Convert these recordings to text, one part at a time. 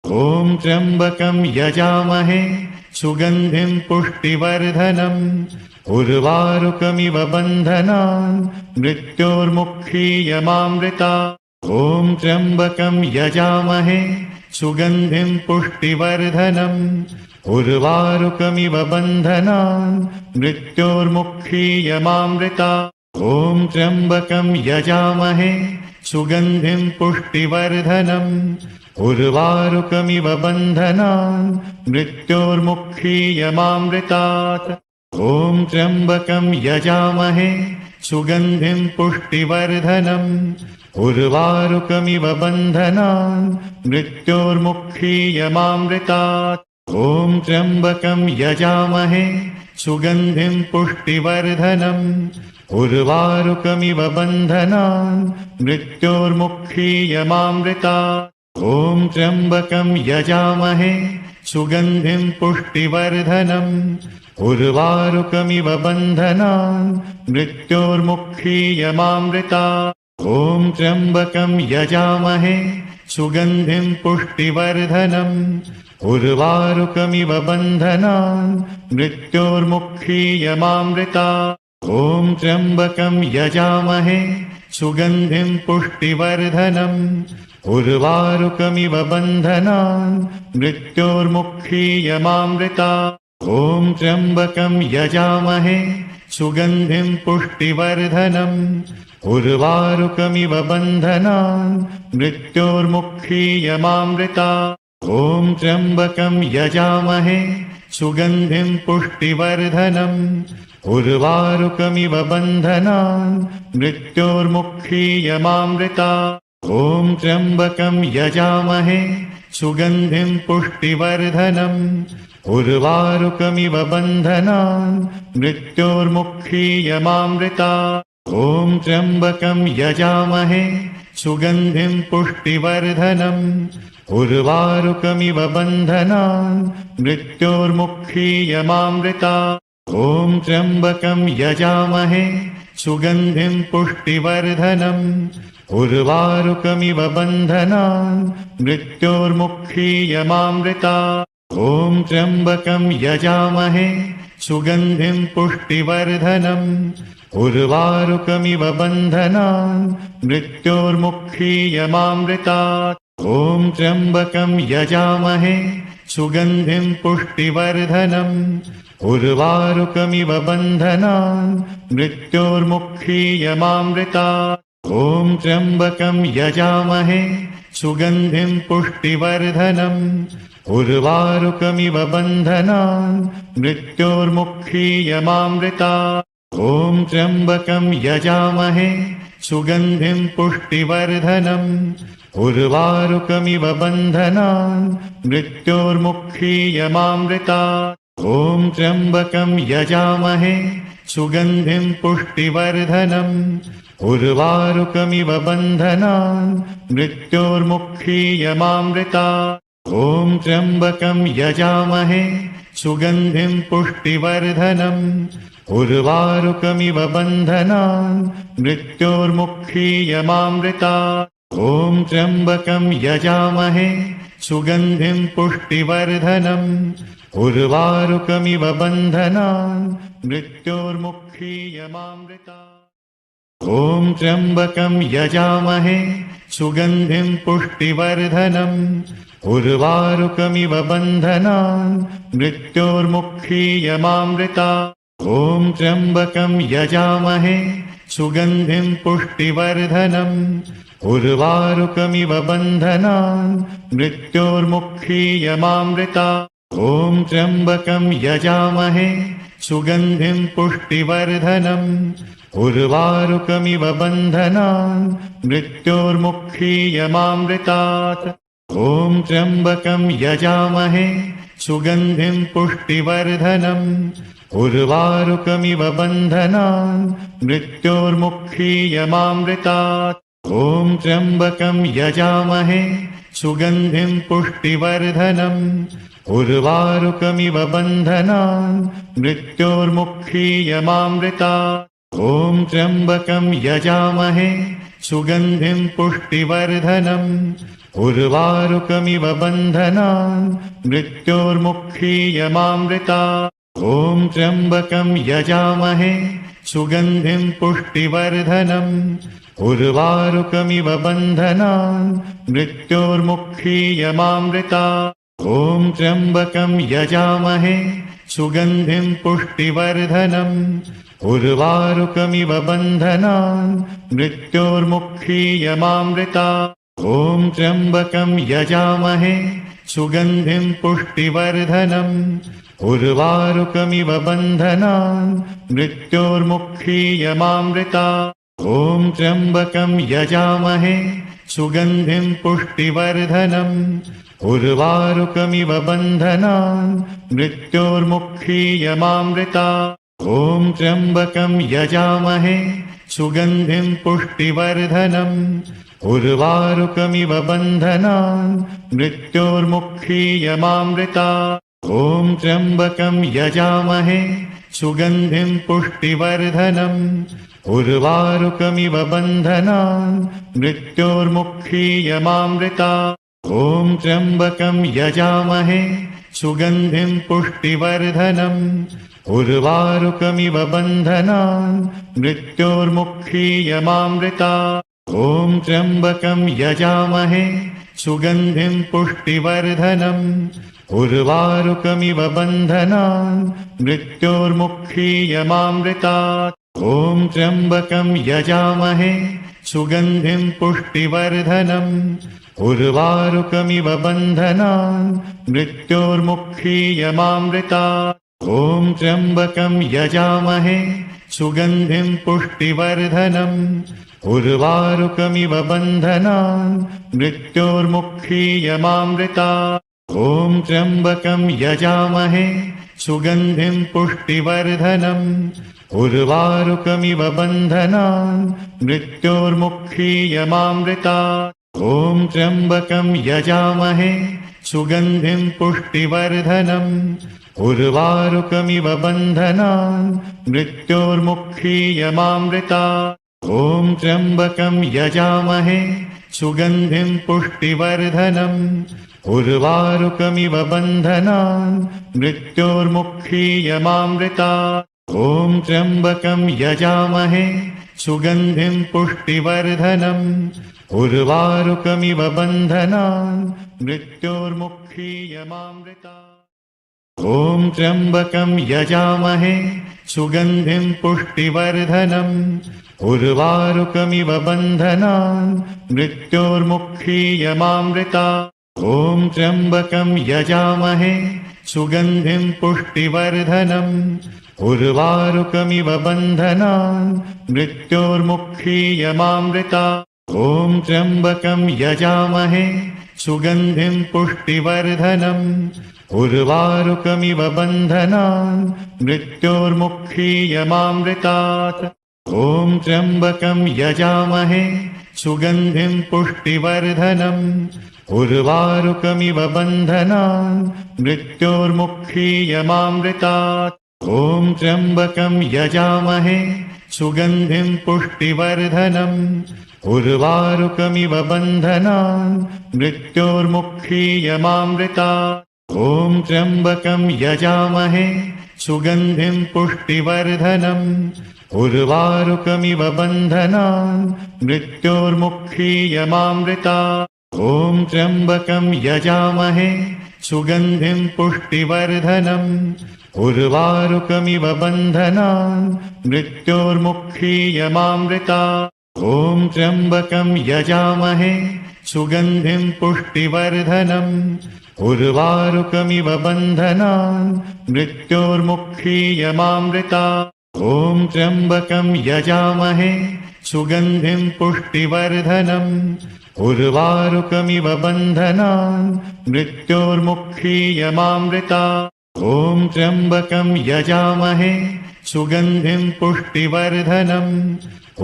ॐ त्र्यम्बकं यजामहे सुगन्धिं पुष्टिवर्धनम् उर्वारुकमिव बन्धनान् मृत्योर्मुक्षीयमामृतात्। ॐ त्र्यम्बकं यजामहे सुगन्धिं पुष्टिवर्धनम् उर्वारुकमिव बन्धनान् मृत्योर्मुक्षीयमामृतात्। ॐ त्र्यम्बकं यजामहे सुगन्धिं पुष्टिवर्धनम् उर्वारुकमिव बन्धनान् मृत्योर्मुक्षीयमामृतात्। ॐ त्र्यम्बकं यजामहे सुगन्धिं पुष्टिवर्धनम् उर्वारुकमिव बन्धनान् मृत्योर्मुक्षीयमामृतात्। ॐ त्र्यम्बकं यजामहे सुगन्धिं पुष्टिवर्धनम् उर्वारुकमिव बन्धनान् मृत्योर्मुक्षीयमामृतात्। ॐ त्र्यम्बकं यजामहे सुगन्धिं पुष्टिवर्धनम् उर्वारुकमिव बन्धनान् मृत्योर्मुक्षीयमामृतात्। ॐ त्र्यम्बकं यजामहे सुगन्धिं पुष्टिवर्धनम् उर्वारुकमिव बन्धनान् मृत्योर्मुक्षीयमामृतात्। ॐ त्र्यम्बकं यजामहे सुगन्धिं पुष्टिवर्धनम् उर्वारुकमिव बन्धनान् मृत्योर्मुक्षीयमामृतात्। ॐ त्र्यम्बकं यजामहे सुगन्धिं पुष्टिवर्धनम् उर्वारुकमिव बन्धनान् मृत्योर्मुक्षीयमामृतात्। ॐ त्र्यम्बकं यजामहे सुगन्धिं पुष्टिवर्धनम् उर्वारुकमिव बन्धनान् मृत्योर्मुक्षीयमामृतात्। ॐ त्र्यम्बकं यजामहे सुगन्धिं पुष्टिवर्धनम् उर्वारुकमिव बन्धनान् मृत्योर्मुक्षीयमामृतात्। ॐ त्र्यम्बकं यजामहे सुगन्धिं पुष्टिवर्धनम् उर्वारुकमिव बन्धनान् मृत्योर्मुक्षीयमामृतात्। ॐ त्र्यम्बकं यजामहे सुगन्धिं पुष्टिवर्धनम् उर्वारुकमिव बन्धनान् मृत्योर्मुक्षीयमामृतात्। ॐ त्र्यम्बकं यजामहे सुगन्धिं पुष्टिवर्धनम् उर्वारुकमिव बन्धनान् मृत्योर्मुक्षीयमामृतात्। ॐ त्र्यम्बकं यजामहे सुगन्धिं पुष्टिवर्धनम् उर्वारुकमिव बन्धनान् मृत्योर्मुक्षीयमामृतात्। ॐ त्र्यम्बकं यजामहे सुगन्धिं पुष्टिवर्धनम् उर्वारुकमिव बन्धनान् मृत्योर्मुक्षीयमामृतात्। ॐ त्र्यम्बकं यजामहे सुगन्धिं पुष्टिवर्धनम् उर्वारुकमिव बन्धनान् मृत्योर्मुक्षीयमामृतात्। ॐ त्र्यम्बकं यजामहे सुगन्धिं पुष्टिवर्धनम् उर्वारुकमिव बन्धनान् मृत्योर्मुक्षीयमामृतात्। ॐ त्र्यम्बकं यजामहे सुगन्धिं पुष्टिवर्धनम् उर्वारुकमिव बन्धनान् मृत्योर्मुक्षीयमामृतात्। ॐ त्र्यम्बकं यजामहे सुगन्धिं पुष्टिवर्धनम् उर्वारुकमिव बन्धनान् मृत्योर्मुक्षीयमामृतात्। ॐ त्र्यम्बकं यजामहे सुगन्धिं पुष्टिवर्धनम् उर्वारुकमिव बन्धनान् मृत्योर्मुक्षीयमामृतात्। ॐ त्र्यम्बकं यजामहे सुगन्धिं पुष्टिवर्धनम् उर्वारुकमिव बन्धनान् मृत्योर्मुक्षीयमामृतात्। ॐ त्र्यम्बकं यजामहे सुगन्धिं पुष्टिवर्धनम् उर्वारुकमिव बन्धनान् मृत्योर्मुक्षीयमामृतात्। ॐ त्र्यम्बकं यजामहे सुगन्धिं पुष्टिवर्धनम् उर्वारुकमिव बन्धनान् मृत्योर्मुक्षीयमामृतात्। ॐ त्र्यम्बकं यजामहे सुगन्धिं पुष्टिवर्धनम् उर्वारुकमिव बन्धनान् मृत्योर्मुक्षीयमामृतात्। ॐ त्र्यम्बकं यजामहे सुगन्धिं पुष्टिवर्धनम् उर्वारुकमिव बन्धनान् मृत्योर्मुक्षीयमामृतात् ॐ त्र्यम्बकं यजामहे सुगन्धिं पुष्टिवर्धनम् उर्वारुकमिव बन्धनान् मृत्योर्मुक्षीयमामृतात् ॐ त्र्यम्बकं यजामहे सुगन्धिं पुष्टिवर्धनम् उर्वारुकमिव बन्धनान् मृत्योर्मुक्षीयमामृतात् ॐ त्र्यम्बकं यजामहे सुगन्धिं पुष्टिवर्धनम् उर्वारुकमिव बन्धनान् मृत्योर्मुक्षीयमामृतात् ॐ त्र्यम्बकं यजामहे सुगन्धिं पुष्टिवर्धनम् उर्वारुकमिव बन्धनान् मृत्योर्मुक्षीयमामृतात् ॐ त्र्यम्बकं यजामहे सुगन्धिं पुष्टिवर्धनम् उर्वारुकमिव बन्धनान् मृत्योर्मुक्षीयमामृतात् ॐ त्र्यम्बकं यजामहे सुगन्धिं पुष्टिवर्धनम् उर्वारुकमिव बन्धनान् मृत्योर्मुक्षीयमामृतात् ॐ त्र्यम्बकं यजामहे सुगन्धिं पुष्टिवर्धनम् उर्वारुकमिव बन्धनान् मृत्योर्मुक्षीयमामृतात् ॐ त्र्यम्बकं यजामहे सुगन्धिं पुष्टिवर्धनम् उर्वारुकमिव बन्धनान् मृत्योर्मुक्षीयमामृतात् ॐ त्र्यम्बकं यजामहे सुगन्धिं पुष्टिवर्धनम् उर्वारुकमिव बन्धनान् मृत्योर्मुक्षीयमामृतात् ॐ त्र्यम्बकं यजामहे सुगन्धिं पुष्टिवर्धनम् उर्वारुकमिव बन्धनान् मृत्योर्मुक्षीयमामृतात् ॐ त्र्यम्बकं यजामहे सुगन्धिं पुष्टिवर्धनम् उर्वारुकमिव बन्धनान् मृत्योर्मुक्षीयमामृतात् ॐ त्र्यम्बकं यजामहे सुगन्धिं पुष्टिवर्धनम् उर्वारुकमिव बन्धनान् मृत्योर्मुक्षीयमामृतात् ॐ त्र्यम्बकं यजामहे सुगन्धिं पुष्टिवर्धनम् उर्वारुकमिव बन्धनान् मृत्योर्मुक्षीयमामृतात् ॐ त्र्यम्बकं यजामहे सुगन्धिं पुष्टिवर्धनम् उर्वारुकमिव बन्धनान् मृत्योर्मुक्षीयमामृतात् ॐ त्र्यम्बकं यजामहे सुगन्धिं पुष्टिवर्धनम् उर्वारुकमिव बन्धनान् मृत्योर्मुक्षीयमामृतात् ॐ त्र्यम्बकं यजामहे सुगन्धिं पुष्टिवर्धनम् उर्वारुकमिव बन्धनान् मृत्योर्मुक्षीयमामृतात् ॐ त्र्यम्बकं यजामहे सुगन्धिं पुष्टिवर्धनम् उर्वारुकमिव बन्धनान् मृत्योर्मुक्षीयमामृतात् ॐ त्र्यम्बकं यजामहे सुगन्धिं पुष्टिवर्धनम् उर्वारुकमिव बन्धनान् मृत्योर्मुक्षीयमामृतात् ॐ त्र्यम्बकं यजामहे सुगन्धिं पुष्टिवर्धनम् उर्वारुकमिव बन्धनान् मृत्योर्मुक्षीयमामृतात् ॐ त्र्यम्बकं यजामहे सुगन्धिं पुष्टिवर्धनम् उर्वारुकमिव बन्धनान् मृत्योर्मुक्षीयमामृतात् ॐ त्र्यम्बकं यजामहे सुगन्धिं पुष्टिवर्धनम् उर्वारुकमिव बन्धनान् मृत्योर्मुक्षीयमामृतात् ॐ त्र्यम्बकं यजामहे सुगन्धिं पुष्टिवर्धनम् उर्वारुकमिव बन्धनान् मृत्योर्मुक्षीयमामृतात् ॐ त्र्यम्बकं यजामहे सुगन्धिं पुष्टिवर्धनम् उर्वारुकमिव बन्धनान् मृत्योर्मुक्षीयमामृतात् ॐ त्र्यम्बकं यजामहे सुगन्धिं पुष्टिवर्धनम्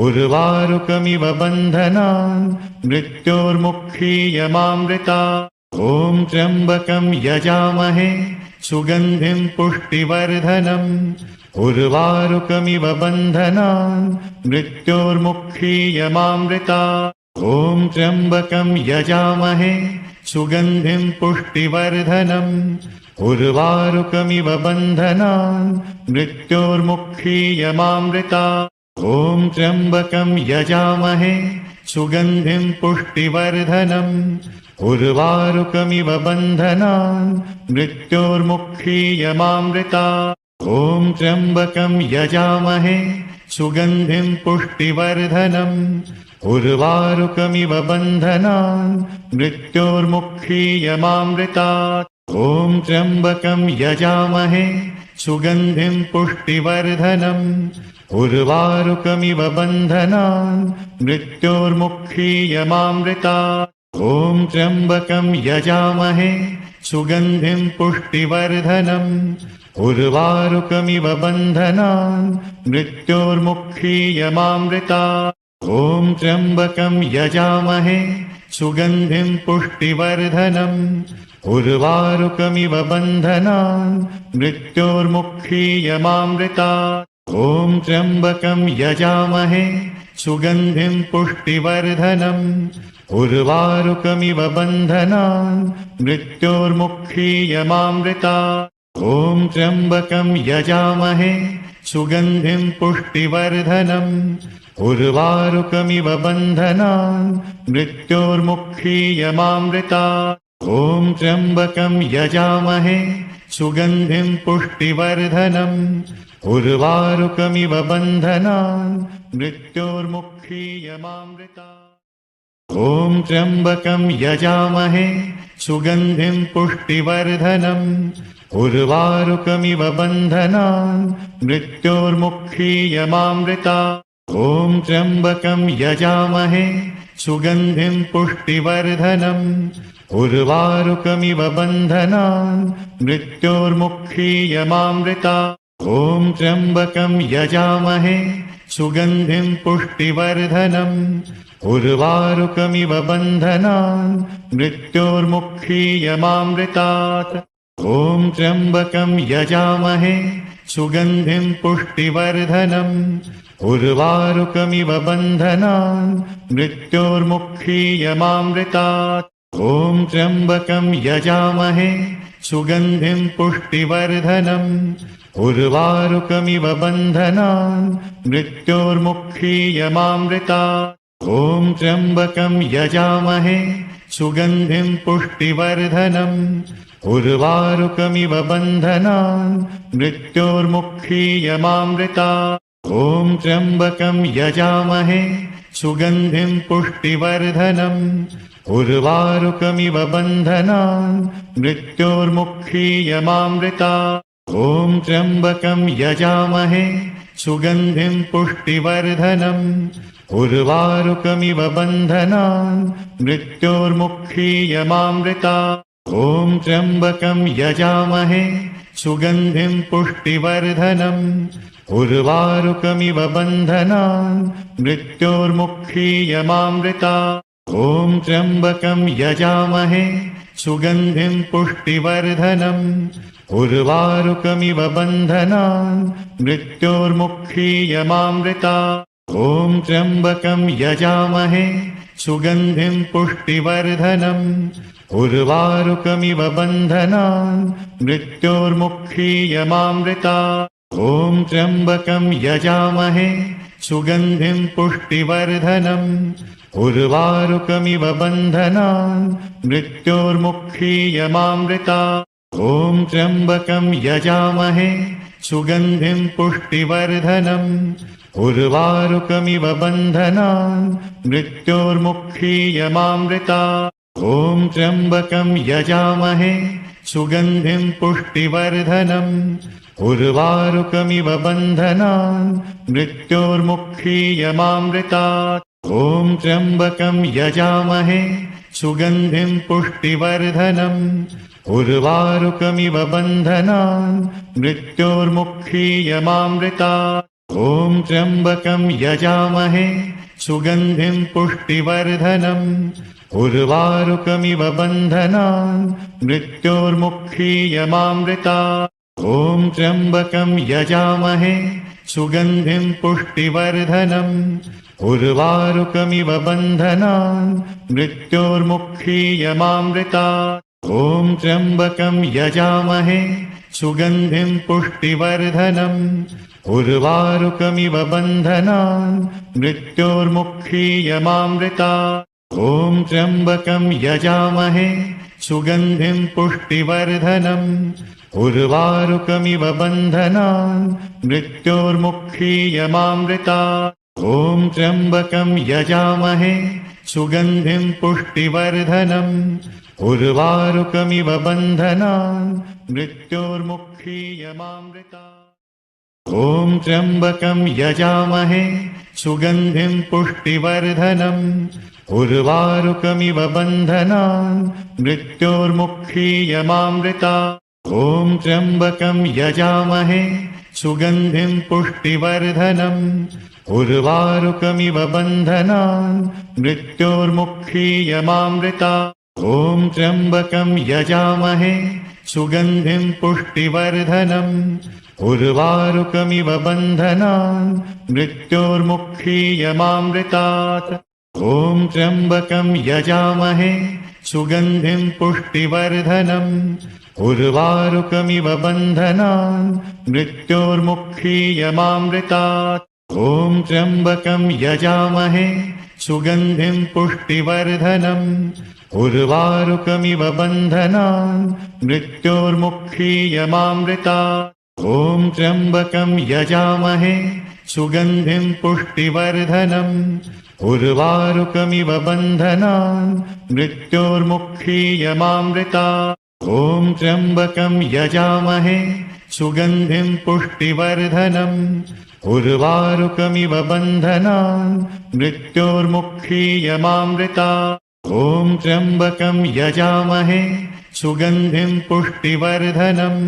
उर्वारुकमिव बन्धनान् मृत्योर्मुक्षीयमामृतात् ॐ त्र्यम्बकं यजामहे सुगन्धिं पुष्टिवर्धनम् उर्वारुकमिव बन्धनान् मृत्योर्मुक्षीयमामृतात् ॐ त्र्यम्बकं यजामहे सुगन्धिं पुष्टिवर्धनम् उर्वारुकमिव बन्धनान् मृत्योर्मुक्षीयमामृतात् ॐ त्र्यम्बकं यजामहे सुगन्धिं पुष्टिवर्धनम् उर्वारुकमिव बन्धनान् मृत्योर्मुक्षीयमामृतात् ॐ त्र्यम्बकं यजामहे सुगन्धिं पुष्टिवर्धनम् उर्वारुकमिव बन्धनान् मृत्योर्मुक्षीयमामृतात् ॐ त्र्यम्बकं यजामहे सुगन्धिं पुष्टिवर्धनम् उर्वारुकमिव बन्धनान् मृत्योर्मुक्षीयमामृतात् ॐ त्र्यम्बकं यजामहे सुगन्धिं पुष्टिवर्धनम् उर्वारुकमिव बन्धनान् मृत्योर्मुक्षीयमामृतात् ॐ त्र्यम्बकं यजामहे सुगन्धिं पुष्टिवर्धनम् उर्वारुकमिव बन्धनान् मृत्योर्मुक्षीयमामृतात् ॐ त्र्यम्बकं यजामहे सुगन्धिं पुष्टिवर्धनम् उर्वारुकमिव बन्धनान् मृत्योर्मुक्षीयमामृतात् ॐ त्र्यम्बकं यजामहे सुगन्धिं पुष्टिवर्धनम् उर्वारुकमिव बन्धनान् मृत्योर्मुक्षीयमामृतात् ॐ त्र्यम्बकं यजामहे सुगन्धिं पुष्टिवर्धनम् उर्वारुकमिव बन्धनान् मृत्योर्मुक्षीयमामृतात् ॐ त्र्यम्बकं यजामहे सुगन्धिं पुष्टिवर्धनम् उर्वारुकमिव बन्धनान् मृत्योर्मुक्षीयमामृतात् ॐ त्र्यम्बकं यजामहे सुगन्धिं पुष्टिवर्धनम् उर्वारुकमिव बन्धनान् मृत्योर्मुक्षीयमामृतात् ॐ त्र्यम्बकं यजामहे सुगन्धिं पुष्टिवर्धनम् उर्वारुकमिव बन्धनान् मृत्योर्मुक्षीयमामृतात् ॐ त्र्यम्बकं यजामहे सुगन्धिं पुष्टिवर्धनम् उर्वारुकमिव बन्धनान् मृत्योर्मुक्षीयमामृतात् ॐ त्र्यम्बकं यजामहे सुगन्धिं पुष्टिवर्धनम् उर्वारुकमिव बन्धनान् मृत्योर्मुक्षीयमामृतात् ॐ त्र्यम्बकं यजामहे सुगन्धिं पुष्टिवर्धनम् उर्वारुकमिव बन्धनान् मृत्योर्मुक्षीयमामृतात् ॐ त्र्यम्बकं यजामहे सुगन्धिं पुष्टिवर्धनम् उर्वारुकमिव बन्धनान् मृत्योर्मुक्षीयमामृतात् ॐ त्र्यम्बकं यजामहे सुगन्धिं पुष्टिवर्धनम् उर्वारुकमिव बन्धनान् मृत्योर्मुक्षीयमामृतात् ॐ त्र्यम्बकं यजामहे सुगन्धिं पुष्टिवर्धनम् उर्वारुकमिव बन्धनान् मृत्योर्मुक्षीयमामृतात् ॐ त्र्यम्बकं यजामहे सुगन्धिं पुष्टिवर्धनम् उर्वारुकमिव बन्धनान् मृत्योर्मुक्षीयमामृतात् ॐ त्र्यम्बकं यजामहे सुगन्धिं पुष्टिवर्धनम् उर्वारुकमिव बन्धनान् मृत्योर्मुक्षीयमामृतात् ॐ त्र्यम्बकं यजामहे सुगन्धिं पुष्टिवर्धनम् उर्वारुकमिव बन्धनान् मृत्योर्मुक्षीयमामृतात् ॐ त्र्यम्बकं यजामहे सुगन्धिं पुष्टिवर्धनम् उर्वारुकमिव बन्धनान् मृत्योर्मुक्षीयमामृतात् ॐ त्र्यम्बकं यजामहे सुगन्धिं पुष्टिवर्धनम् उर्वारुकमिव बन्धनान् मृत्योर्मुक्षीयमामृतात् ॐ त्र्यम्बकं यजामहे सुगन्धिं पुष्टिवर्धनम् उर्वारुकमिव बन्धनान् मृत्योर्मुक्षीयमामृतात् ॐ त्र्यम्बकं यजामहे सुगन्धिं पुष्टिवर्धनम् उर्वारुकमिव बन्धनान् मृत्योर्मुक्षीयमामृतात् ॐ त्र्यम्बकं यजामहे सुगन्धिं पुष्टिवर्धनम् उर्वारुकमिव बन्धनान् मृत्योर्मुक्षीयमामृतात् ॐ त्र्यम्बकं यजामहे सुगन्धिं पुष्टिवर्धनम् उर्वारुकमिव बन्धनान् मृत्योर्मुक्षीयमामृतात् ॐ त्र्यम्बकं यजामहे सुगन्धिं पुष्टिवर्धनम् उर्वारुकमिव बन्धनान् मृत्योर्मुक्षीयमामृतात् ॐ त्र्यम्बकं यजामहे सुगन्धिं पुष्टिवर्धनम् उर्वारुकमिव बन्धनान् मृत्योर्मुक्षीयमामृतात् ॐ त्र्यम्बकं यजामहे सुगन्धिं पुष्टिवर्धनम् उर्वारुकमिव बन्धनान् मृत्योर्मुक्षीयमामृतात् ॐ त्र्यम्बकं यजामहे सुगन्धिं पुष्टिवर्धनम् उर्वारुकमिव बन्धनान् मृत्योर्मुक्षीयमामृतात् ॐ त्र्यम्बकं यजामहे सुगन्धिं पुष्टिवर्धनम् उर्वारुकमिव बन्धनान् मृत्योर्मुक्षीयमामृतात् ॐ त्र्यम्बकं यजामहे सुगन्धिं पुष्टिवर्धनम् उर्वारुकमिव बन्धनान् मृत्योर्मुक्षीयमामृतात् ॐ त्र्यम्बकं यजामहे सुगन्धिं पुष्टिवर्धनम् उर्वारुकमिव बन्धनान् मृत्योर्मुक्षीयमामृतात् ॐ त्र्यम्बकं यजामहे सुगन्धिं पुष्टिवर्धनम् उर्वारुकमिव बन्धनान् मृत्योर्मुक्षीयमामृतात् ॐ त्र्यम्बकं यजामहे सुगन्धिं पुष्टिवर्धनम् उर्वारुकमिव बन्धनान् मृत्योर्मुक्षीयमामृतात् ॐ त्र्यम्बकं यजामहे सुगन्धिं पुष्टिवर्धनम्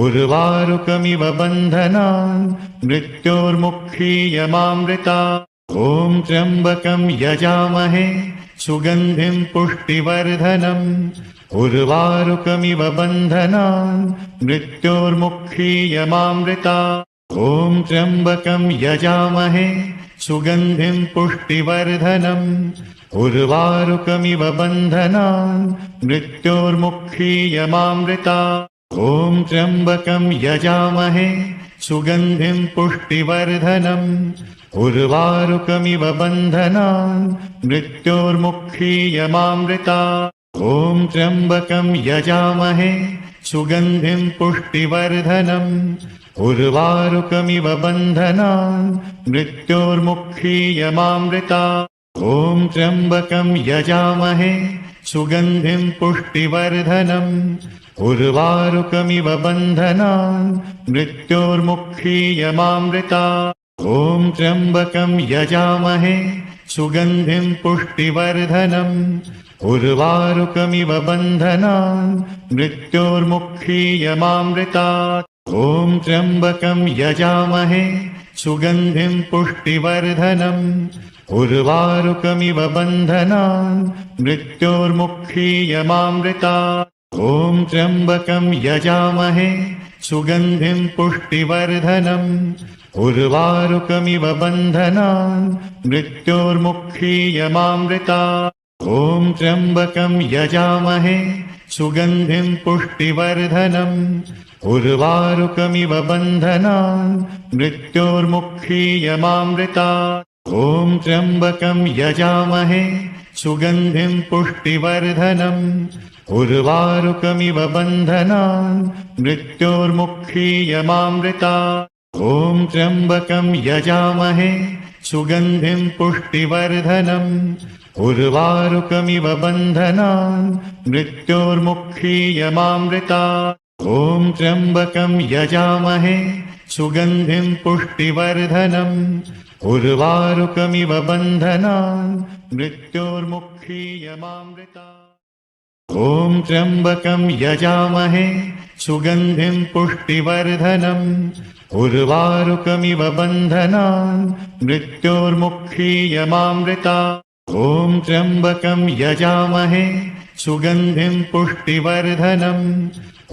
उर्वारुकमिव बन्धनान् मृत्योर्मुक्षीयमामृतात् ॐ त्र्यम्बकं यजामहे सुगन्धिं पुष्टिवर्धनम् उर्वारुकमिव बन्धनान् मृत्योर्मुक्षीयमामृतात् ॐ त्र्यम्बकं यजामहे सुगन्धिं पुष्टिवर्धनम् उर्वारुकमिव बन्धनान् मृत्योर्मुक्षीयमामृतात् ॐ त्र्यम्बकं यजामहे सुगन्धिं पुष्टिवर्धनम् उर्वारुकमिव बन्धनान् मृत्योर्मुक्षीयमामृतात् ॐ त्र्यम्बकं यजामहे सुगन्धिं पुष्टिवर्धनम् उर्वारुकमिव बन्धनान् मृत्योर्मुक्षीयमामृतात् ॐ त्र्यम्बकं यजामहे सुगन्धिं पुष्टिवर्धनम् उर्वारुकमिव बन्धनान् मृत्योर्मुक्षीयमामृतात् ॐ त्र्यम्बकं यजामहे सुगन्धिं पुष्टिवर्धनम् उर्वारुकमिव बन्धनान् मृत्योर्मुक्षीयमामृतात् ॐ त्र्यम्बकं यजामहे सुगन्धिं पुष्टिवर्धनम् उर्वारुकमिव बन्धनान् मृत्योर्मुक्षीयमामृतात् ॐ त्र्यम्बकं यजामहे सुगन्धिं पुष्टिवर्धनम् उर्वारुकमिव बन्धनान् मृत्योर्मुक्षीयमामृतात् ॐ त्र्यम्बकं यजामहे सुगन्धिं पुष्टिवर्धनम् उर्वारुकमिव बन्धनान् मृत्योर्मुक्षीयमामृतात् ॐ त्र्यम्बकं यजामहे सुगन्धिं पुष्टिवर्धनम् उर्वारुकमिव बन्धनान् मृत्योर्मुक्षीयमामृतात् ॐ त्र्यम्बकं यजामहे सुगन्धिं पुष्टिवर्धनम् उर्वारुकमिव बन्धनान् मृत्योर्मुक्षीयमामृतात् ॐ त्र्यम्बकं यजामहे सुगन्धिं पुष्टिवर्धनम् उर्वारुकमिव बन्धनान् मृत्योर्मुक्षीयमामृतात् ॐ त्र्यम्बकं यजामहे सुगन्धिं पुष्टिवर्धनम् उर्वारुकमिव बन्धनान् मृत्योर्मुक्षीयमामृतात् ॐ त्र्यम्बकं यजामहे सुगन्धिं पुष्टिवर्धनम्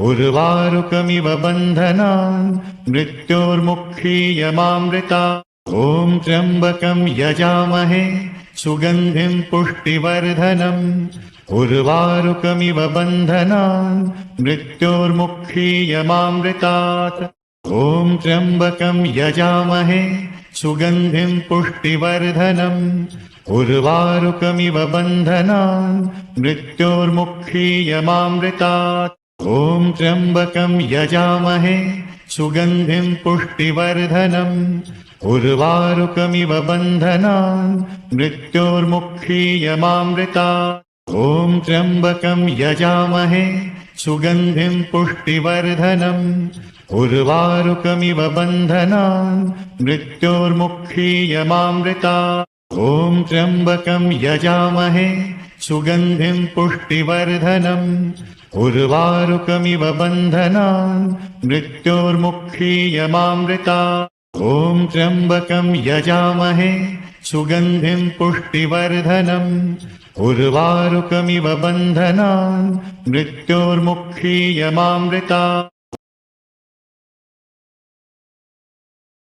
उर्वारुकमिव बन्धनान् मृत्योर्मुक्षीयमामृतात् ॐ त्र्यम्बकं यजामहे सुगन्धिं पुष्टिवर्धनम् उर्वारुकमिव बन्धनान् मृत्योर्मुक्षीयमामृतात् ॐ त्र्यम्बकं यजामहे सुगन्धिं पुष्टिवर्धनम् उर्वारुकमिव बन्धनान् मृत्योर्मुक्षीयमामृतात् ॐ त्र्यम्बकं यजामहे सुगन्धिं पुष्टिवर्धनम् उर्वारुकमिव बन्धनान् मृत्योर्मुक्षीयमामृतात् ॐ त्र्यम्बकं यजामहे सुगन्धिं पुष्टिवर्धनम् उर्वारुकमिव बन्धनान् मृत्योर्मुक्षीयमामृतात् ॐ त्र्यम्बकं यजामहे सुगन्धिं पुष्टिवर्धनम् उर्वारुकमिव बन्धनान् मृत्योर्मुक्षीयमामृतात् ॐ त्र्यम्बकं यजामहे सुगन्धिं पुष्टिवर्धनम् उर्वारुकमिव बन्धनान् मृत्योर्मुक्षीयमामृतात्